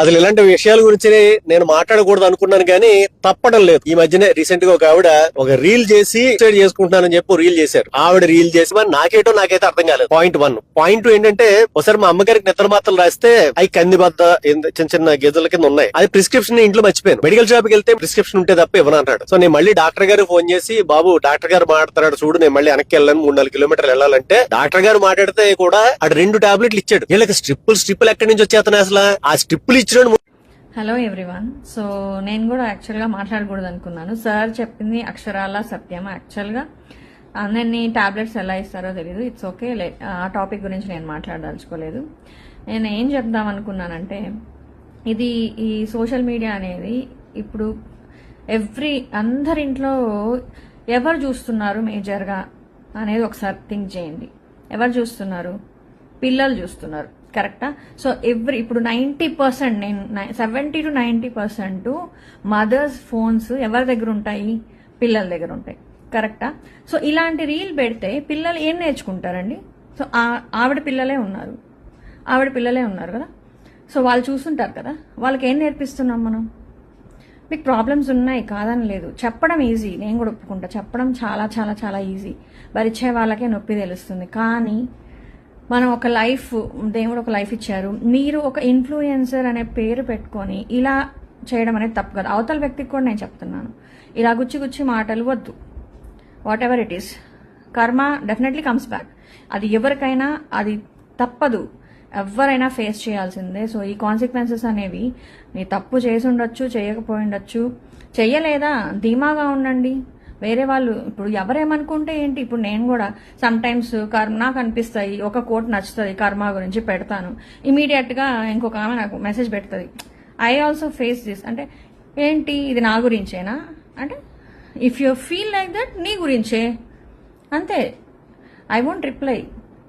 అసలు ఇలాంటి విషయాల గురించి నేను మాట్లాడకూడదు అనుకున్నాను కానీ తప్పడం లేదు. ఈ మధ్యనే రీసెంట్ గా ఒక ఆవిడ ఒక రీల్ చేసి సూసైడ్ చేసుకుంటున్నానని చెప్పి రీల్ చేశారు. ఆవిడ రీల్ చేసి మరి నాకైతే అర్థం కాలేదు. పాయింట్ 1. పాయింట్ 2 ఏంటంటే ఒకసారి మా అమ్మగారికి నిద్ర మాత్రలు రాస్తే అవి కందిబద్ద చిన్న చిన్న గెజల కింద ఉన్నాయి. అది ప్రిస్క్రిప్షన్ ఇంట్లో మర్చిపోయాను. మెడికల్ షాప్ కి వెళ్తే ప్రిస్క్రిప్షన్ ఉంటే తప్ప ఇవ్వనంటాడు. సో నేను మళ్ళీ డాక్టర్ గారికి ఫోన్ చేసి, బాబు డాక్టర్ గారు మాట్లాడుతున్నాడు చూడు, నేను మళ్ళీ వెనక్కి వెళ్ళాను 3-4 కిలోమీటర్లు వెళ్ళాలంటే డాక్టర్ గారు మాట్లాడితే కూడా అటు 2 టాబ్లెట్లు ఇచ్చాడు. వీళ్ళకి స్ట్రిప్పులు ఎక్కడి నుంచి వచ్చేస్తున్నాయి అసలు? ఆ స్ట్రిప్పులు ఇచ్చిన. Hello everyone. సో నేను కూడా యాక్చువల్గా మాట్లాడకూడదు అనుకున్నాను. సార్ చెప్పింది అక్షరాల సత్యం. యాక్చువల్గా అందరినీ టాబ్లెట్స్ ఎలా ఇస్తారో తెలీదు. ఇట్స్ ఓకే, ఆ టాపిక్ గురించి నేను మాట్లాడదలుచుకోలేదు. నేను ఏం చెప్దాం అనుకున్నానంటే, ఇది ఈ సోషల్ మీడియా అనేది ఇప్పుడు అందరింట్లో ఎవరు చూస్తున్నారు మేజర్గా అనేది ఒకసారి థింక్ చేయండి. ఎవరు చూస్తున్నారు? పిల్లలు చూస్తున్నారు. కరెక్టా? సో ఇప్పుడు 90%, నేను 70 to 90% మదర్స్ ఫోన్స్ ఎవరి దగ్గర ఉంటాయి? పిల్లల దగ్గర ఉంటాయి. కరెక్టా? సో ఇలాంటి రీల్ పెడితే పిల్లలు ఏం నేర్చుకుంటారండి? సో ఆవిడ పిల్లలే ఉన్నారు కదా. సో వాళ్ళు చూస్తుంటారు కదా, వాళ్ళకి ఏం నేర్పిస్తున్నాం మనం? మీకు ప్రాబ్లమ్స్ ఉన్నాయి కాదని లేదు, చెప్పడం ఈజీ, నేను కూడా ఒప్పుకుంటా. చెప్పడం చాలా చాలా చాలా ఈజీ, భరించే వాళ్ళకే నొప్పి తెలుస్తుంది. కానీ మనం దేవుడు ఒక లైఫ్ ఇచ్చారు. మీరు ఒక ఇన్ఫ్లుయెన్సర్ అనే పేరు పెట్టుకొని ఇలా చేయడం అనేది తప్పు కదా. అవతల వ్యక్తికి కూడా నేను చెప్తున్నాను, ఇలా గుచ్చి మాటలు వద్దు. వాట్ ఎవర్ ఇట్ ఈస్, కర్మ డెఫినెట్లీ కమ్స్ బ్యాక్. అది ఎవరికైనా అది తప్పదు, ఎవరైనా ఫేస్ చేయాల్సిందే. సో ఈ కాన్సిక్వెన్సెస్ అనేవి నీ తప్పు చేసి ఉండొచ్చు, చేయకపోయి ఉండొచ్చు. చెయ్యలేదా ధీమాగా ఉండండి. వేరే వాళ్ళు ఇప్పుడు ఎవరేమనుకుంటే ఏంటి? ఇప్పుడు నేను కూడా సమ్ టైమ్స్ నాకు అనిపిస్తాయి, ఒక కోట్ నచ్చుతుంది కర్మ గురించి పెడతాను, ఇమీడియట్గా ఇంకొక ఆమె నాకు మెసేజ్ పెడుతుంది, ఐ ఆల్సో ఫేస్ దిస్. అంటే ఏంటి, ఇది నా గురించేనా? అంటే if you feel like that, నీ గురించే అంతే. I won't reply.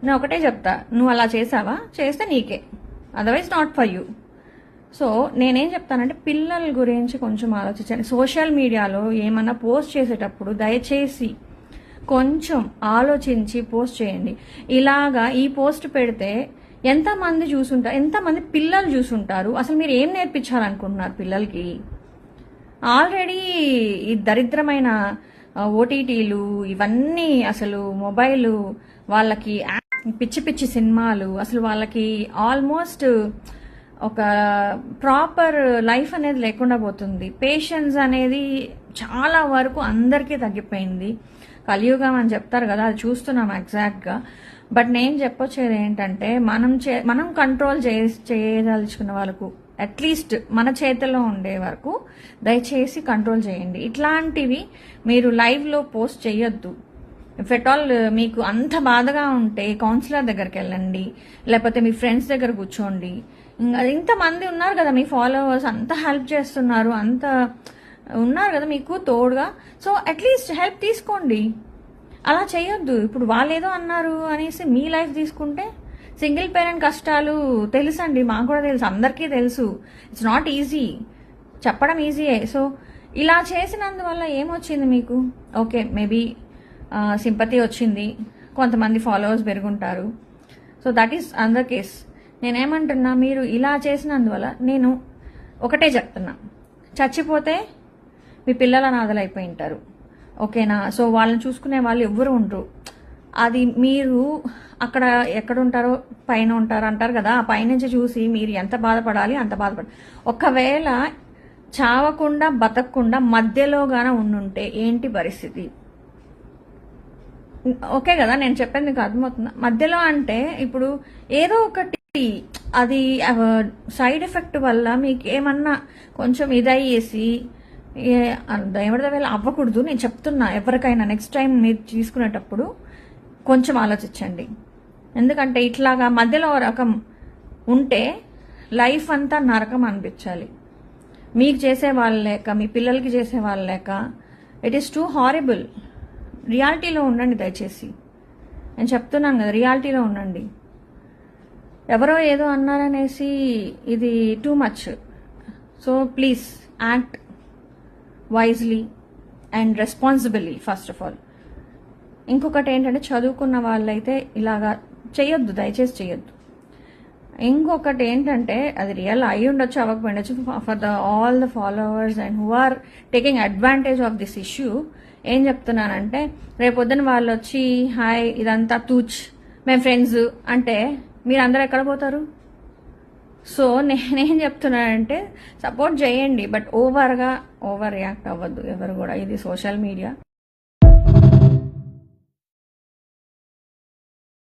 నేను ఒకటే చెప్తా, నువ్వు అలా చేసావా, చేస్తే నీకే, otherwise not for you. So నేనేం చెప్తానంటే, పిల్లల గురించి కొంచెం ఆలోచించండి. సోషల్ మీడియాలో ఏమన్నా పోస్ట్ చేసేటప్పుడు దయచేసి కొంచెం ఆలోచించి పోస్ట్ చేయండి. ఇలాగా ఈ పోస్ట్ పెడితే ఎంతమంది చూసుంటారు, ఎంతమంది పిల్లలు చూసుంటారు? అసలు మీరు ఏం నేర్పించాలనుకుంటున్నారు పిల్లలకి? ఆల్రెడీ ఈ దరిద్రమైన ఓటీటీలు ఇవన్నీ, అసలు మొబైల్, వాళ్ళకి పిచ్చి సినిమాలు, అసలు వాళ్ళకి ఆల్మోస్ట్ ఒక ప్రాపర్ లైఫ్ అనేది లేకుండా పోతుంది. పేషెన్స్ అనేది చాలా వరకు అందరికీ తగ్గిపోయింది. కలియుగం అని చెప్తారు కదా, అది చూస్తున్నాం ఎగ్జాక్ట్గా. బట్ నేను చెప్పొచ్చేది ఏంటంటే, మనం కంట్రోల్ చేయదలుచుకున్న వాళ్ళకు, అట్లీస్ట్ మన చేతిలో ఉండే వరకు దయచేసి కంట్రోల్ చేయండి. ఇట్లాంటివి మీరు లైవ్లో పోస్ట్ చేయొద్దు. ఇఫ్ ఎట్ ఆల్ మీకు అంత బాధగా ఉంటే కౌన్సిలర్ దగ్గరికి వెళ్ళండి, లేకపోతే మీ ఫ్రెండ్స్ దగ్గర కూర్చోండి. ఇంతమంది ఉన్నారు కదా మీ ఫాలోవర్స్, అంత హెల్ప్ చేస్తున్నారు, అంత ఉన్నారు కదా మీకు తోడుగా. సో అట్లీస్ట్ హెల్ప్ తీసుకోండి. అలా చేయొద్దు. ఇప్పుడు వాళ్ళు ఏదో అన్నారు అనేసి మీ లైఫ్ తీసుకుంటే, సింగిల్ పేరెంట్ కష్టాలు తెలుసండి, మాకు కూడా తెలుసు, అందరికీ తెలుసు. ఇట్స్ నాట్ ఈజీ, చెప్పడం ఈజీయే. సో ఇలా చేసినందువల్ల ఏమొచ్చింది మీకు? ఓకే, మేబీ సింపతి వచ్చింది, కొంతమంది ఫాలోవర్స్ పెరుగుంటారు. So that is another case. నేనేమంటున్నా, మీరు ఇలా చేసినందువల్ల నేను ఒకటే చెప్తున్నా, చచ్చిపోతే మీ పిల్లల నాదలైపోయి ఉంటారు. ఓకేనా? సో వాళ్ళని చూసుకునే వాళ్ళు ఎవ్వరు ఉండరు. అది మీరు అక్కడ ఎక్కడుంటారో పైన ఉంటారు అంటారు కదా, ఆ పైనుంచి చూసి మీరు ఎంత బాధపడాలి అంత బాధపడాలి. ఒకవేళ చావకుండా బతకకుండా మధ్యలో గాన ఉండుంటే ఏంటి పరిస్థితి? ఓకే కదా, నేను చెప్పేది మీకు అర్థమవుతుందా? మధ్యలో అంటే ఇప్పుడు ఏదో ఒకటి, అది సైడ్ ఎఫెక్ట్ వల్ల మీకు ఏమన్నా కొంచెం ఇదయ్యేసి దేవుడి దగ్గర అవ్వకూడదు. నేను చెప్తున్నా, ఎవరికైనా నెక్స్ట్ టైం మీరు తీసుకునేటప్పుడు కొంచెం ఆలోచించండి. ఎందుకంటే ఇట్లాగా మధ్యలో రకం ఉంటే లైఫ్ అంతా నరకం అనిపించాలి. మీకు చేసే వాళ్ళు లేక, మీ పిల్లలకి చేసే వాళ్ళు లేక, ఇట్ ఈస్ టూ హారిబుల్. రియాలిటీలో ఉండండి దయచేసి. నేను చెప్తున్నాను కదా, రియాలిటీలో ఉండండి. ఎవరో ఏదో అన్నారనేసి ఇది too much. So please act wisely and responsibly first of all. ఇంకొకటి ఏంటంటే, చదువుకున్న వాళ్ళైతే ఇలాగా చేయొద్దు, దయచేసి చేయొద్దు. ఇంకొకటి ఏంటంటే అది రియల్ అయి ఉండొచ్చు అవ్వకపోయిండొచ్చు for all the followers and who are taking advantage of this issue ఏం చెప్తున్నానంటే రేపొద్దున వాళ్ళు వచ్చి హాయ్ ఇదంతా తూచ్ మేము ఫ్రెండ్స్ అంటే మీరు అందరు ఎక్కడ పోతారు? సో నేనేం చెప్తున్నానంటే సపోర్ట్ చేయండి, బట్ ఓవర్ రియాక్ట్ అవ్వద్దు ఎవరు కూడా. ఇది సోషల్ మీడియా.